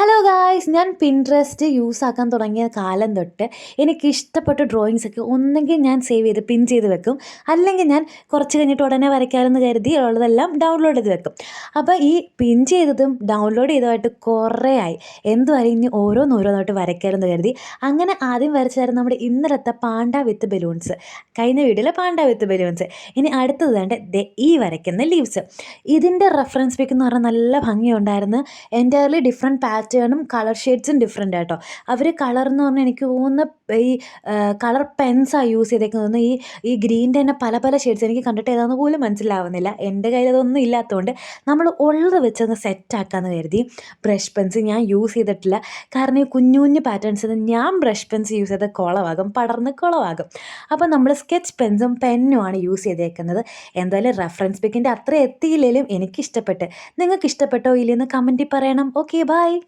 Hello guys, ഞാൻ Pinterest use ആക്കാൻ തുടങ്ങിയ കാലം തൊട്ട് എനിക്കിഷ്ടപ്പെട്ട ഡ്രോയിങ്സൊക്കെ ഒന്നെങ്കിൽ ഞാൻ സേവ് ചെയ്ത് പിൻ ചെയ്ത് വെക്കും, അല്ലെങ്കിൽ ഞാൻ കുറച്ച് കഴിഞ്ഞിട്ട് ഉടനെ വരയ്ക്കാമെന്ന് കരുതി ഉള്ളതെല്ലാം ഡൗൺലോഡ് ചെയ്ത് വെക്കും. അപ്പോൾ ഈ പിൻ ചെയ്തതും ഡൗൺലോഡ് ചെയ്തതായിട്ട് കുറേ ആയി. എന്തുമായാലും ഇനി ഓരോന്നോരോന്നായിട്ട് വരയ്ക്കാമെന്ന് കരുതി അങ്ങനെ ആദ്യം വരച്ചായിരുന്നു നമ്മുടെ ഇന്നലത്തെ പാണ്ട വിത്ത് ബലൂൺസ്, കഴിഞ്ഞ വീഡിയോയിലെ പാണ്ട വിത്ത് ബലൂൺസ്. ഇനി അടുത്തത് വേണ്ട ഈ വരയ്ക്കുന്ന ലീവ്സ്. ഇതിൻ്റെ റെഫറൻസ് പിക്ക് എന്ന് പറഞ്ഞാൽ നല്ല ഭംഗിയുണ്ടായിരുന്നു. എൻ്റയർലി ഡിഫറെൻറ്റ് പാറ്റേണും കളർ ഷെയ്ഡ്സും ഡിഫറെൻ്റ് ആട്ടോ. അവർ കളർ എന്ന് പറഞ്ഞാൽ എനിക്ക് തോന്നുന്ന ഈ കളർ പെൻസാണ് യൂസ് ചെയ്തേക്കുന്നത്. ഈ ഗ്രീൻ്റെ തന്നെ പല പല ഷെയ്ഡ്സ് എനിക്ക് കണ്ടിട്ട് ഏതാണെന്ന് പോലും മനസ്സിലാവുന്നില്ല. എൻ്റെ കയ്യിൽ അതൊന്നും ഇല്ലാത്തതുകൊണ്ട് നമ്മൾ ഉള്ളത് വെച്ചൊന്ന് സെറ്റാക്കാമെന്ന് കരുതി. ബ്രഷ് പെൻസ് ഞാൻ യൂസ് ചെയ്തിട്ടില്ല, കാരണം ഈ കുഞ്ഞു കുഞ്ഞു പാറ്റേൺസിന് ഞാൻ ബ്രഷ് പെൻസ് യൂസ് ചെയ്ത് കുളമാകും, പടർന്ന് കുളമാകും. അപ്പോൾ നമ്മൾ സ്കെച്ച് പെൻസും പെന്നുമാണ് യൂസ് ചെയ്തേക്കുന്നത്. എന്തായാലും റെഫറൻസ് പിക്കിൻ്റെ അത്ര എത്തിയില്ലെങ്കിലും എനിക്കിഷ്ടപ്പെട്ട്. നിങ്ങൾക്ക് ഇഷ്ടപ്പെട്ടോ ഇല്ലയെന്ന് കമൻറ്റിൽ പറയണം. Okay, by.